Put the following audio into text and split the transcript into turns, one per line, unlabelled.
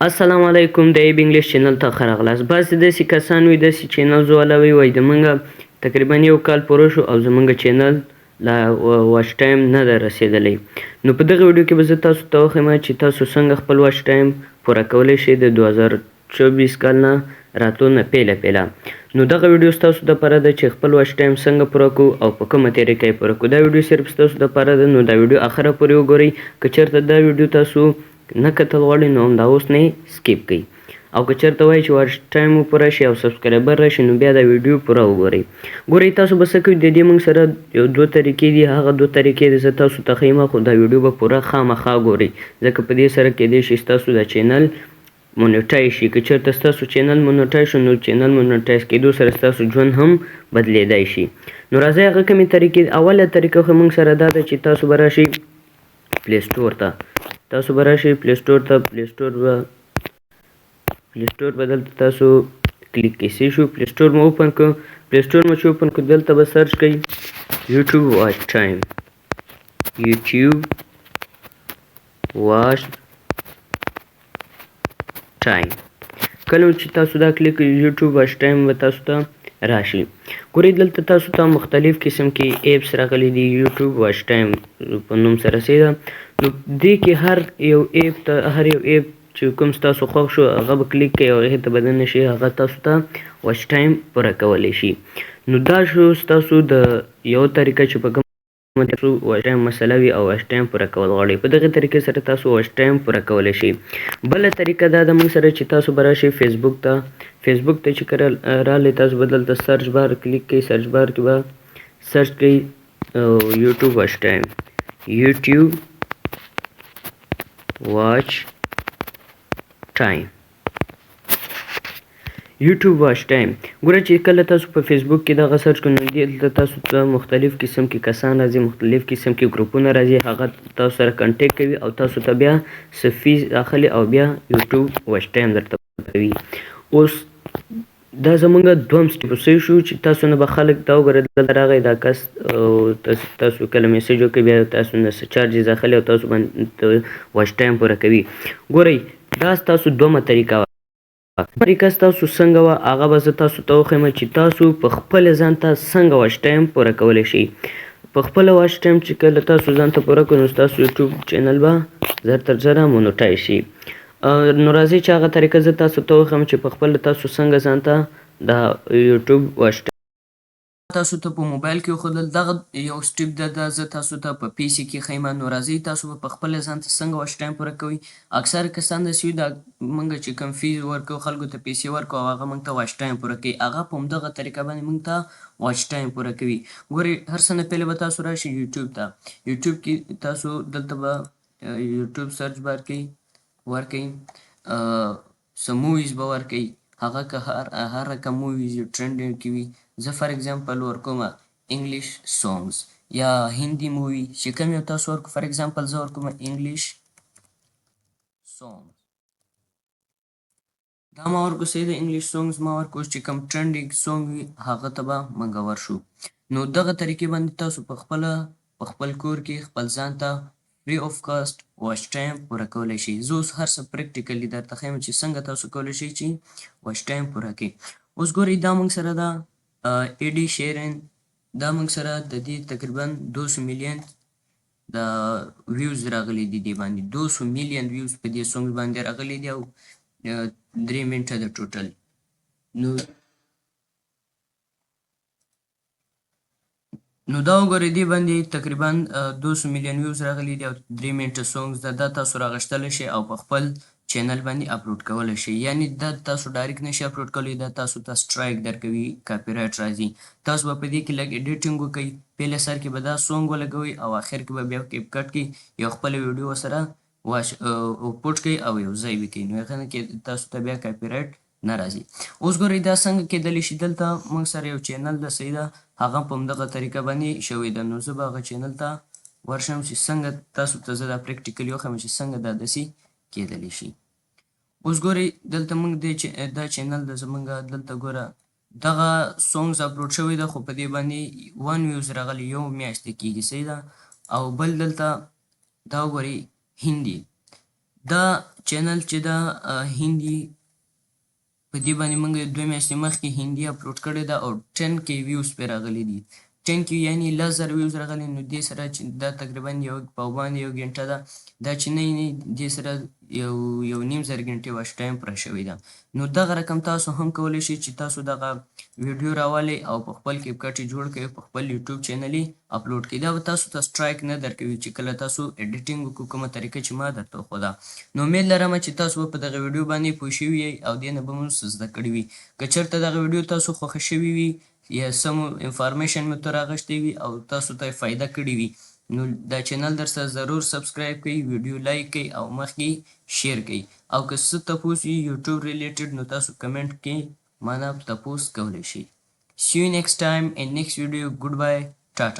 السلام علیکم د ایب انګلیش چینل ته ښه راغلاست. بعضې داسې کسان وي داسې چینل زولوي وایي د موږ تقریبا یو کال پوره شو او زموږ چینل لا واچ ټایم نه ده رسېدلی. نو په دغه ویډیو کې به زه تاسو ته وښیم چې تاسو څنګه خپل واچ ټایم پوره کولی شئ د 2024 کال نه راتلو نه پیله. نو دغه ویډیو ستاسو دپاره ده چې خپل واچ ټایم څنګه پوره کړو او په کومه طریقه یې پوره کړو. دا ویډیو صرف ستاسو دپاره ده، نو دا ویډیو اخره پورې وګورئ. که چېرته دا ویډیو تاسو نه کتل غواړئ نو همدا اوس نه یې سکیپ کړئ. او که چېرته وایئ چې واچ ټایم مو پوره شي او سبسکرایبر راشي نو بیا دا ویډیو پوره وګورئ. ګورئ تاسو به څه کوئ، د دې موږ سره یو 2 طریقې دي، هغه 2 طریقې دي زه تاسو ته ښیم، خو دا ویډیو به پوره خامخا ګورئ ځکه په دې سره کیدای شي ستاسو دا چینل مونیټایز شي. که چېرته ستاسو چینل مونیټایز شو نو چینل مونیټایز کېدو سره ستاسو ژوند هم بدلیدای شي. نو راځئ هغه کومې طریقې، اوله طریقه خو موږ سره دا ده چې تاسو به راشئ پلی سټور ته. تاسو به راشئ پلی سټور ته. پلی سټور به دلته تاسو کلیک کیسی شو. پلی سټور مو اوپن کړو. پلی سټور مو چې اوپن کړو دلته به سرچ کوئ یوټیوب واچ ټایم. یوټیوب واچ ټایم. کله چې تاسو دا کلیک کړئ یوټیوب واچ ټایم به تاسو ته راشي. ګورئ دلته تاسو ته مختلف قسم کې ایپس راغلي دي. یوټیوب واچ ټایم په نوم سره سیده. نو دې کې هر یو ایپ چې کوم ستاسو خوښ شو هغه به کلیک کړئ او هغې ته به دننه شي، هغه تاسو ته واچ ټایم پوره کولی شي. نو دا شو ستاسو د یو طریقه چې په کومه تاسو واچ ټایم مسله وي او واچ ټایم پوره کول غواړئ. په دغې طریقې سره تاسو واچ ټایم پوره کولی شئ. بله طریقه دا ده موږ سره چې تاسو به راشئ فیسبوک ته. فیسبوک ته چې کله راغلی تاسو به دلته سرچ بار کلیک کړئ. سرچ بار کې به سرچ کړئ یوټیوب واچ ټایم. یوټیوب واچ ټایم. یوټیوب واچ ټایم. ګوره چې کله تاسو په فیسبوک کې دغه سرچ کړئ نو دلته تاسو ته مختلف قسم کې کسان راځي، مختلف قسم کې ګروپونه راځي، هغه تاسو سره کنټیکټ کوي او تاسو ته بیا څه فیس اخلي او بیا یوټیوب واچ ټایم درته کوي. اوس دا زموږ دویم سټیپ صحیح شو چې تاسو نه به خلک دا وګورئ دلته راغی دا کس تاسو کله میسیج وکړئ بیا تاسو نه څه چارجز اخلي او تاسو باندې واچ ټایم پوره کوي. ګورئ دا ستاسو دومه طریقه وه. طریقه ستاسو څنګه وه هغه به زه تاسو ته وښیم چې تاسو په خپله ځان ته څنګه واچ ټایم پوره کولی شئ. په خپله واچ ټایم چې کله تاسو ځان ته پوره کړئ نو ستاسو یوټیوب چینل به زر تر زره مونیټایز شي. نو راځئ چې هغه طریقه زه تاسو ته وښیم چې په خپله تاسو څنګه ځان ته د یوټیوب واچ ټایم تاسو ته په موبایل کې وښودل. دغه یو سټیپ ده دا زه تاسو ته په پی سي کې ښیم. نو راځئ تاسو به په خپله ځان ته څنګه واچ ټایم پوره کوئ. اکثره کسان داسې وي دا موږ چې کوم فیز ورکوو خلکو ته پیسې ورکوو او هغه موږ ته واچ ټایم پوره کوي. هغه په همدغه طریقه باندې موږ ته واچ ټایم پوره کوي. ګورئ هر څه نه پهله به تاسو راشئ یوټیوب ته. یوټیوب کې تاسو دلته به یوټیوب سرچ بار کې ورکئ څه موویز به ورکئ. هغه که هر رقم موویز ټرینډ کې وي. زه فار اگزامپل ورکوم انګلیش سونګز یا هندي مووي چې کوم یو تاسو ورکو. فار اگزامپل زه ورکوم انګلیش سونګز. دا ما ورکو صحیح د انګلیش سونګز ما ورکو چې کوم ټرینډینګ سونګ وي هغه ته به موږ ورشو. نو دغه طریقې باندې تاسو په خپل کور کې خپل ځان ته فری آف کاسټ واچ ټایم پوره کولی شئ. زه اوس هر څه پریکټیکلی درته ښیم چې څنګه تاسو کولی شئ چې واچ ټایم پوره کړئ. اوس ګورئ دا موږ سره ده ایډي شیرین. دا موږ سره د دې تقریبا 200 میلیون د ویوز راغلي دي. دې باندې 200 میلیون ویوز په دې سونګ باندې راغلي دي او 3 منټه د ټوټل. نو دا وګورئ دې باندې تقریبا 200 میلیون ویوز راغلي دي او 3 منټه سونګز ده. دا تاسو راغشتلی شئ او په خپل چینل باندې اپلوډ کولی شئ. یعنی دا تاسو ډایرکټ نشئ اپلوډ کولی، دا تاسو ته سټرایک درکوي، کاپي رایټ راځي. تاسو به په دې کې لږ ایډیټینګ وکئ. پیله سر کې به دا سونګ ولګوئ او اخر کې به بیا کیپ کټ کړئ، یو خپله ویډیو ورسره پوټ کړئ او یو ځای وکړئ. نو هغه کې تاسو ته بیا کاپي رایټ نه راځي. اوس ګورئ دا څنګه کیدلی شي. دلته موږ سره یو چینل ده صحیح ده، هغه په همدغه طریقه باندې شوې ده. نو زه به هغه چینل ته ورشم چې څنګه تاسو ته زه دا پریکټیکلي وښیم چې څنګه دا داسې کیدلی شي. اوس ګورئ دلته موږ دا چینل ده زموږ. دلته ګوره دغه سونګز اپلوډ شوی ده خو په دې باندې 1 ویوز راغلی، یو میاشتې کېږي صحیح ده. او بل دلته دا وګورئ هندي. دا چینل چې دا هندي په دې باندې موږ 2 میاشتې مخکې هندي اپلوډ کړی ده او 10K ویوز پرې راغلي دي. 10K یعنې 10,000 ویوز راغلي، نو دې سره چې دا تقریبا په باندې 1 غنټه ده. دا چې نه دې سره یو نیم زر غنټې واچ ټایم پوره شوی ده. نو دغه رقم تاسو هم کولی شئ چې تاسو دغه ویډیو راولئ او په خپل کیپکټ یې جوړ کړئ، په خپل یوټیوب چینل یې اپلوډ کړئ. دا به تاسو ته سټرایک نه درکوي چې کله تاسو ایډیټینګ وکړو، کومه طریقه چې ما درته وښوده. نو امید لرم چې تاسو به په دغه ویډیو باندې پوه شوي یئ او دې نه به مو څه زده کړي وي. که چېرته دغه ویډیو تاسو خوښه شوې وي یا څه مو انفارمیشن مو ترې اخیستی وي او تاسو ته یې فایده کړې وي، نو دا چینل در سره ضرور سبسکرایب کړئ، ویډیو لایک کړئ او مخکې شیر کړئ. او که څه تپوس وي یوټیوب ریلیټډ نو تاسو کمنټ کې مانه تپوس کولی شئ. See you next time in next video. Goodbye. Tata.